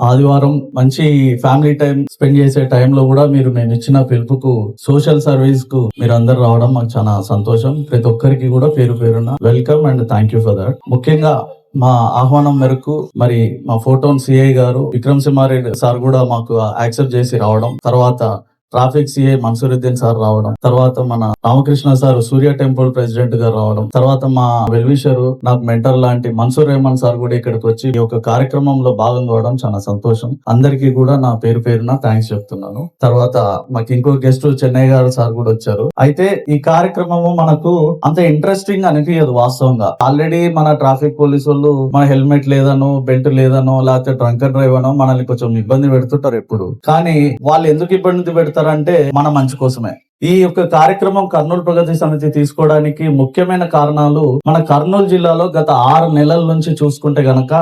ఆదివారం మంచి family time spend చేసే టైంలో కూడా మీరు మేము ఇచ్చిన పిలుపుకు సోషల్ సర్వీస్ కు మీరు అందరు రావడం మాకు చాలా సంతోషం. ప్రతి ఒక్కరికి కూడా పేరు పేరున welcome and thank you for that. ముఖ్యంగా మా ఆహ్వానం మేరకు మరి మా ఫోటోన్ సిఐ గారు విక్రమ్ సింహారెడ్డి సార్ కూడా మాకు యాక్సెప్ట్ చేసి రావడం, తర్వాత ట్రాఫిక్ సిఐ మన్సూరుద్దీన్ సార్ రావడం, తర్వాత మన రామకృష్ణ సార్ సూర్య టెంపుల్ ప్రెసిడెంట్ గారు రావడం, తర్వాత మా వెల్విషర్ నాకు మెంటర్ లాంటి మన్సూర్ రెహమాన్ సార్ కూడా ఇక్కడికి వచ్చి ఈ యొక్క కార్యక్రమంలో భాగం కావడం చాలా సంతోషం. అందరికీ కూడా నా పేరు పేరున థ్యాంక్స్ చెప్తున్నాను. తర్వాత మాకు ఇంకో గెస్ట్ చెన్నై గారు సార్ కూడా వచ్చారు. అయితే ఈ కార్యక్రమము మనకు అంత ఇంట్రెస్టింగ్ అనిపించదు వాస్తవంగా. ఆల్రెడీ మన ట్రాఫిక్ పోలీసు వాళ్ళు మన హెల్మెట్ లేదనో, బెల్ట్ లేదనో, లేకపోతే డ్రంక్ అండ్ డ్రైవ్ అనో మనల్ని కొంచెం ఇబ్బంది పెడుతుంటారు ఎప్పుడు. కానీ వాళ్ళు ఎందుకు ఇబ్బంది పెడతారంటే మన మంచి కోసమే. ఈ యొక్క కార్యక్రమం కర్నూలు ప్రగతి సమితి తీసుకోవడానికి ముఖ్యమైన కారణాలు మన కర్నూలు జిల్లాలో గత 6 నెలల నుంచి చూసుకుంటే గనక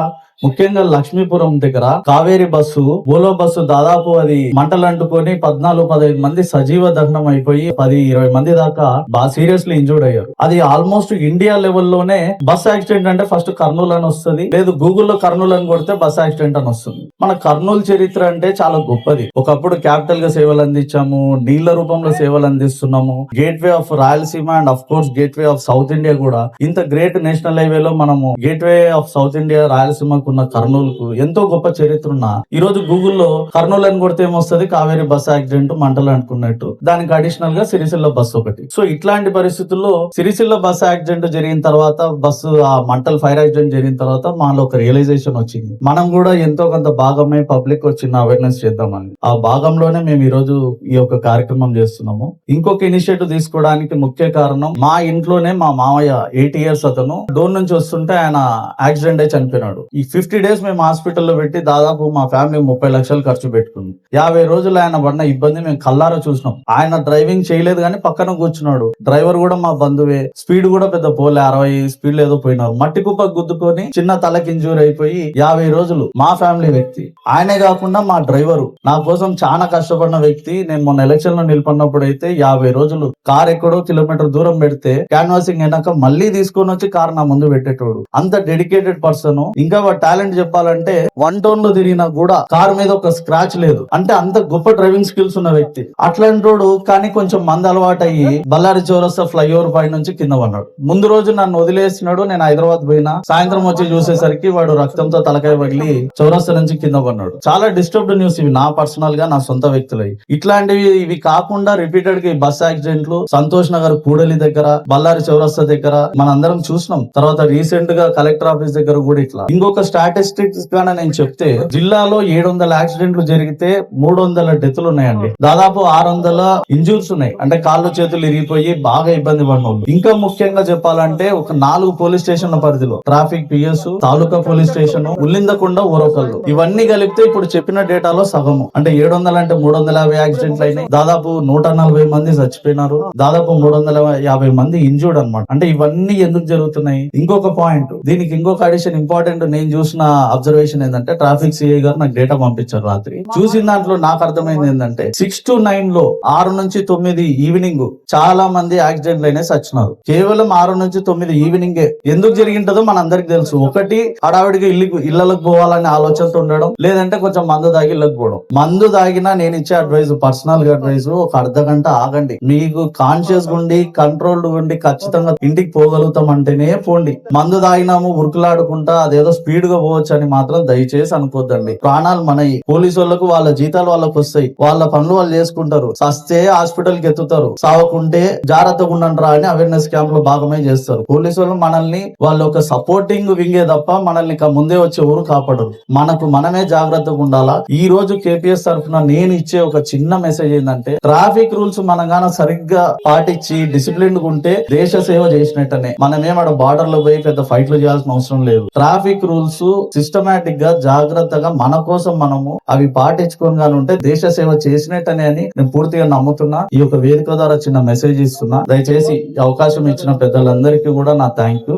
ముఖ్యంగా లక్ష్మీపురం దగ్గర కావేరీ బస్సు, ఓలో బస్సు దాదాపు అది మంటలు అంటుకొని 14-15 మంది సజీవ దహనం అయిపోయి 10-20 మంది దాకా బాగా సీరియస్లీ ఇంజూర్డ్ అయ్యారు. అది ఆల్మోస్ట్ ఇండియా లెవెల్లోనే బస్ యాక్సిడెంట్ అంటే ఫస్ట్ కర్నూలు అని వస్తుంది, లేదు గూగుల్లో కర్నూలు అని కొడితే బస్ యాక్సిడెంట్ అని వస్తుంది. మన కర్నూలు చరిత్ర అంటే చాలా గొప్పది. ఒకప్పుడు క్యాపిటల్ గా సేవలు అందించాము, నీళ్ల రూపంలో సేవలు అందిస్తున్నాము, gate way of Rayalaseema and of course gate way of south India కూడా. ఇంత గ్రేట్ నేషనల్ హైవేలో మనము gate way of south India Rayalaseema ఉన్న కర్నూలుకు ఎంతో గొప్ప చరిత్ర ఉన్న ఈ రోజు గూగుల్లో కర్నూలు అని కొడితే ఏమొస్తుంది, కావేరీ బస్ యాక్సిడెంట్ మంటలు అనుకున్నట్టు, దానికి అడిషనల్ గా సిరిసిల్ల బస్సు ఒకటి. సో ఇట్లాంటి పరిస్థితుల్లో సిరిసిల్ల బస్ యాక్సిడెంట్ జరిగిన తర్వాత, బస్సు ఆ మంటలు ఫైర్ యాక్సిడెంట్ జరిగిన తర్వాత మాలో ఒక రియలైజేషన్ వచ్చింది, మనం కూడా ఎంతో కొంత భాగమే పబ్లిక్ వచ్చిన అవేర్నెస్ చేద్దామని. ఆ భాగంలోనే మేము ఈ రోజు ఈ యొక్క కార్యక్రమం చేస్తున్నాము. ఇంకొక ఇనిషియేటివ్ తీసుకోవడానికి ముఖ్య కారణం, మా ఇంట్లోనే మా మామయ్య 80 years అతను డోర్ నుంచి వస్తుంటే ఆయన యాక్సిడెంట్ అయి చనిపోయినాడు. ఈ 50 days మేము హాస్పిటల్లో పెట్టి దాదాపు మా ఫ్యామిలీ 30 లక్షలు ఖర్చు పెట్టుకుంది. 50 రోజులు ఆయన పడిన ఇబ్బంది మేము కల్లారా చూసినాం. ఆయన డ్రైవింగ్ చేయలేదు కానీ పక్కన కూర్చున్నాడు, డ్రైవర్ కూడా మా బంధువే, స్పీడ్ కూడా పెద్ద పోలే, 60 స్పీడ్ ఏదో పోయినారు, మట్టి కుప్ప గుద్దుకొని చిన్న తలకి ఇంజూర్ అయిపోయి 50 రోజులు మా ఫ్యామిలీ వ్యక్తి. ఆయనే కాకుండా మా డ్రైవరు నా కోసం చాలా కష్టపడిన వ్యక్తి. నేను మొన్న ఎలక్షన్ లో నిలబడినప్పుడు అయితే 50 రోజులు కార్ ఎక్కడో కిలోమీటర్ దూరం పెడితే క్యాన్వాసింగ్ అయినాక మళ్ళీ తీసుకొని వచ్చి కార్ నా ముందు పెట్టేటోడు. అంత డెడికేటెడ్ పర్సన్. ఇంకా టాలెంట్ చెప్పాలంటే 1 టౌన్ లో తిరిగినా కూడా కార్ మీద ఒక స్క్రాచ్ లేదు. అంటే అంత గొప్ప డ్రైవింగ్ స్కిల్స్ ఉన్న వ్యక్తి. అట్లాంటి వాడు కానీ కొంచెం మంది అలవాటు అయ్యి బళ్ళారి చౌరస్తా ఫ్లైఓవర్ పై నుంచి కింద పడ్డాడు. ముందు రోజు నన్ను వదిలేసినాడు, నేను హైదరాబాద్ పోయినా, సాయంత్రం వచ్చి చూసేసరికి వాడు రక్తంతో తలకాయ పగిలి చౌరస్తా నుంచి కింద పడ్డాడు. చాలా డిస్టర్బ్డ్ న్యూస్ ఇవి, నా పర్సనల్ గా నా సొంత వ్యక్తులవి. ఇట్లాంటివి ఇవి కాకుండా రిపీటెడ్ గా బస్ యాక్సిడెంట్లు సంతోష్ నగర్ కూడలి దగ్గర, బళ్ళారి చౌరస్తా దగ్గర మనందరం చూసినాం. తర్వాత రీసెంట్ గా కలెక్టర్ ఆఫీస్ దగ్గర కూడా ఇట్లా. ఇంకొక స్టాటిస్టిక్స్ గానే నేను చెప్తే, జిల్లాలో 700 యాక్సిడెంట్లు జరిగితే 300 డెత్లు ఉన్నాయండి. దాదాపు 600 ఇంజూర్స్ ఉన్నాయి, అంటే కాళ్ళు చేతులు ఇరిగిపోయి బాగా ఇబ్బంది పడిన వాళ్ళు. ఇంకా ముఖ్యంగా చెప్పాలంటే ఒక 4 పోలీస్ స్టేషన్ల పరిధిలో ట్రాఫిక్ పిఎస్, తాలూకా పోలీస్ స్టేషన్, ఉల్లిందకొండ, ఊరకల్లు ఇవన్నీ కలిపితే ఇప్పుడు చెప్పిన డేటాలో సగము. అంటే 700 అంటే 350 యాక్సిడెంట్లు అయినాయి, దాదాపు 140 మంది చచ్చిపోయినారు, దాదాపు 350 మంది ఇంజూర్డ్ అనమాట. అంటే ఇవన్నీ ఎందుకు జరుగుతున్నాయి? ఇంకొక పాయింట్, దీనికి ఇంకొక అడిషన్ ఇంపార్టెంట్ నేను చూసిన అబ్జర్వేషన్ ఏంటంటే, ట్రాఫిక్ సిఐ గారు నాకు డేటా పంపించారు రాత్రి. చూసిన దాంట్లో నాకు అర్థమైంది ఏంటంటే 6 to 9 లో 6 నుంచి 9 ఈవినింగ్ చాలా మంది యాక్సిడెంట్లు అయినా చచ్చినారు. కేవలం 6 నుంచి 9 ఈవినింగే. ఎందుకు జరిగింటదో మన అందరికి తెలుసు. ఒకటి, హడావిడిగా ఇళ్లకు పోవాలనే ఆలోచనతో ఉండడం, లేదంటే కొంచెం మందు దాగి ఇళ్లకు పోవడం. మందు దాగినా నేను ఇచ్చే అడ్వైజ్, పర్సనల్ గా అడ్వైజ్, ఒక అర్ధగంట ఆగండి. మీకు కాన్షియస్ ఉండి కంట్రోల్డ్ ఉండి ఖచ్చితంగా ఇంటికి పోగలుగుతాం అంటేనే పోండి. మందు దాగినాము ఉరుకులాడుకుంటా అదేదో స్పీడ్ గా పోవచ్చు అని మాత్రం దయచేసి అనుకోద్దండి. ప్రాణాలు మనయి. పోలీసు వాళ్ళకు వాళ్ళ జీతాలు వాళ్ళకు వస్తాయి, వాళ్ళ పనులు వాళ్ళు చేసుకుంటారు. సస్తే హాస్పిటల్ కి ఎత్తుతారు, సావకుంటే జాగ్రత్తగా ఉండండిరా అని అవేర్నెస్ క్యాంప్ లో భాగమే చేస్తారు. పోలీసు వాళ్ళు మనల్ని వాళ్ళు ఒక సపోర్టింగ్ వింగే తప్ప మనల్ని ముందే వచ్చే ఊరు కాపాడరు. మనకు మనమే జాగ్రత్తగా ఉండాలా. ఈ రోజు కేపీఎస్ తరఫున నేను ఇచ్చే ఒక చిన్న మెసేజ్ ఏంటంటే, ట్రాఫిక్ రూల్స్ మనగాన సరిగ్గా పాటించి డిసిప్లిన్ గా ఉంటే దేశ సేవ చేసినట్టనే. మనమేమడ బార్డర్ లో పోయి పెద్ద ఫైట్లు చేయాల్సిన అవసరం లేదు. ట్రాఫిక్ రూల్స్ సిస్టమేటిక్ గా జాగ్రత్తగా మన కోసం మనము అవి పాటించుకొని ఉంటే దేశ సేవ చేసినట్టనే అని నేను పూర్తిగా నమ్ముతున్నా. ఈ యొక్క వేదిక ద్వారా చిన్న మెసేజ్ ఇస్తున్నా. దయచేసి అవకాశం ఇచ్చిన పెద్దలందరికీ కూడా నా థ్యాంక్ యూ.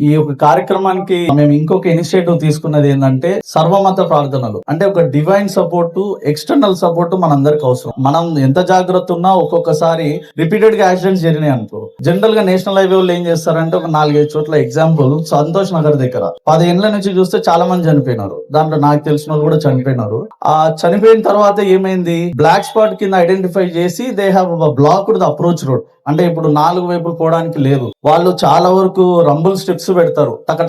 ఈ యొక్క కార్యక్రమానికి మేము ఇంకొక ఇనిషియేటివ్ తీసుకున్నది ఏంటంటే సర్వమత ప్రార్థనలు. అంటే ఒక డివైన్ సపోర్ట్, ఎక్స్టర్నల్ సపోర్ట్ మనందరికి అవసరం. మనం ఎంత జాగ్రత్త ఉన్నా ఒక్కొక్కసారి రిపీటెడ్ గా యాక్సిడెంట్స్ జరిగినాయి అనుకో, జనరల్ గా నేషనల్ హైవే వాళ్ళు ఏం చేస్తారంటే ఒక 4-5 చోట్ల, ఎగ్జాంపుల్ సంతోష్ నగర్ దగ్గర 10 ఏళ్ల నుంచి చూస్తే చాలా మంది చనిపోయినారు. దాంట్లో నాకు తెలిసిన వాళ్ళు కూడా చనిపోయినారు. ఆ చనిపోయిన తర్వాత ఏమైంది, బ్లాక్ స్పాట్ కింద ఐడెంటిఫై చేసి they have blocked the approach road. అంటే ఇప్పుడు 4 వైపులు పోవడానికి లేదు. వాళ్ళు చాలా వరకు రంబుల్ స్టెప్స్ పెడతారు, టక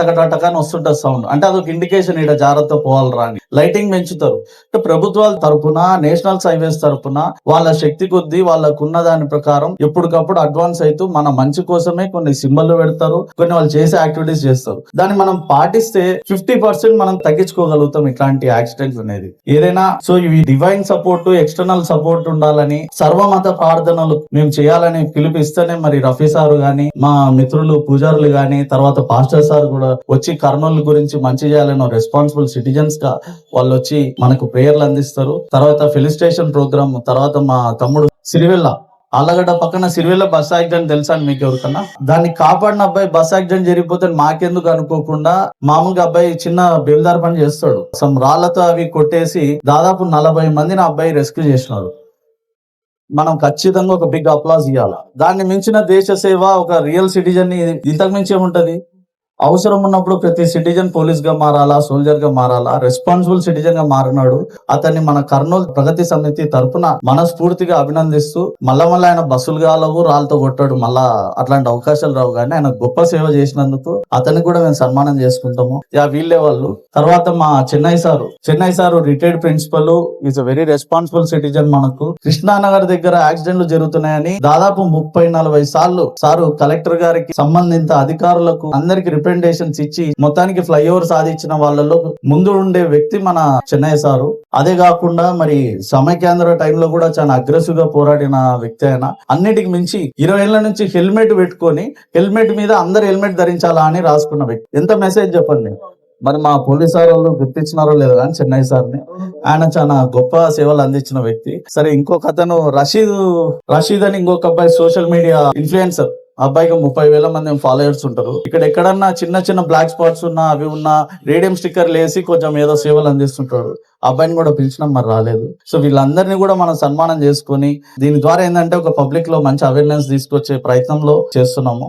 అని వస్తుంటారు సౌండ్. అంటే అదొక ఇండికేషన్, ఇక్కడ జాగ్రత్త పోవాలరా అని. లైటింగ్ పెంచుతారు. అంటే ప్రభుత్వాల తరపున, నేషనల్ హైవేస్ తరపున వాళ్ళ శక్తి కొద్దీ వాళ్ళకున్న దాని ప్రకారం ఎప్పటికప్పుడు అడ్వాన్స్ అవుతూ మన మంచి కోసమే కొన్ని సింబల్ పెడతారు, కొన్ని వాళ్ళు చేసే యాక్టివిటీస్ చేస్తారు. దాన్ని మనం పాటిస్తే 50% మనం తగ్గించుకోగలుగుతాం ఇట్లాంటి యాక్సిడెంట్స్ అనేది. ఏదైనా సో ఇవి డివైన్ సపోర్ట్, ఎక్స్టర్నల్ సపోర్ట్ ఉండాలని, సర్వమత ప్రార్థనలు మేము చేయాలని పిలిపిస్తేనే మరి రఫీ సార్ గాని, మా మిత్రులు పూజారులు గాని, తర్వాత పాస్టర్ సార్ కూడా వచ్చి కర్నూలు గురించి మంచి చేయాలని రెస్పాన్సిబుల్ సిటిజన్స్ గా వాళ్ళు వచ్చి మనకు ప్రేయర్లు అందిస్తారు. తర్వాత ఫెలిస్టేషన్ ప్రోగ్రామ్, తర్వాత మా తమ్ముడు సిరివెల్ల ఆలగడ్డ పక్కన సిరివెల్ల బస్ యాక్సిడెంట్ తెలుసా మీకు ఎవరికన్నా? దాన్ని కాపాడిన అబ్బాయి బస్ యాక్సిడెంట్ జరిగిపోతే మాకెందుకు అనుకోకుండా మామూలుగా అబ్బాయి చిన్న బేల్దార్ పని చేస్తాడు. సమ్ రాళ్లతో అవి కొట్టేసి దాదాపు 40 మందిని అబ్బాయి రెస్క్యూ చేసినాడు. మనం ఖచ్చితంగా ఒక బిగ్ అప్లాజ్ ఇవ్వాలి. దాన్ని మించిన దేశ సేవ ఒక రియల్ సిటిజన్ ని ఇంతకు మించి ఏముంటది? అవసరం ఉన్నప్పుడు ప్రతి సిటిజన్ పోలీస్ గా మారాలా, సోల్జర్ గా మారాలా, రెస్పాన్సిబుల్ సిటిజన్ గా మారినాడు. అతన్ని మన కర్నూలు ప్రగతి సమితి తరపున మనస్ఫూర్తిగా అభినందిస్తూ, మళ్ళా ఆయన బస్సులు కాలవు, రాళ్ళతో కొట్టాడు, మళ్ళా అట్లాంటి అవకాశాలు రావు. కానీ ఆయన గొప్ప సేవ చేసినందుకు అతన్ని కూడా మేము సన్మానం చేసుకుంటాము. వీళ్ళే వాళ్ళు. తర్వాత మా Chennai sir retired principal, is a very responsible citizen. మనకు కృష్ణానగర్ దగ్గర యాక్సిడెంట్లు జరుగుతున్నాయని దాదాపు 30-40 సార్లు సారు కలెక్టర్ గారికి, సంబంధిత అధికారులకు అందరికి రిప్రజెంటేషన్స్ ఇచ్చి మొత్తానికి ఫ్లైఓవర్ సాధించిన వాళ్ళలో ముందు ఉండే వ్యక్తి మన చెన్నై సారు. అదే కాకుండా మరి సమైక్యాంధ్ర టైంలో కూడా చాలా అగ్రెసివ్ గా పోరాడిన వ్యక్తి ఆయన. అన్నిటికి మించి 20 ఏళ్ల నుంచి హెల్మెట్ పెట్టుకొని, హెల్మెట్ మీద అందరు హెల్మెట్ ధరించాలా అని రాసుకున్న వ్యక్తి. ఎంత మెసేజ్ చెప్పండి. మరి మా పోలీస్ వాళ్ళు గుర్తించినారో లేదో కానీ చెన్నై సార్ని, ఆయన చాలా గొప్ప సేవలు అందించిన వ్యక్తి. సరే, ఇంకొక అతను రషీద్ అని ఇంకొక అబ్బాయి, సోషల్ మీడియా ఇన్ఫ్లుయెన్సర్. అబ్బాయికి 30,000 మంది ఫాలోయర్స్ ఉంటారు. ఇక్కడ ఎక్కడన్నా చిన్న బ్లాక్ స్పాట్స్ ఉన్నా, అవి ఉన్నా రేడియం స్టిక్కర్లు వేసి కొంచెం ఏదో సేవలు అందిస్తుంటాడు. అబ్బాయిని కూడా పిలిచినాం, మరి రాలేదు. సో వీళ్ళందరినీ కూడా మనం సన్మానం చేసుకొని, దీని ద్వారా ఏంటంటే ఒక పబ్లిక్ లో మంచి అవేర్నెస్ తీసుకొచ్చే ప్రయత్నంలో చేస్తున్నాము.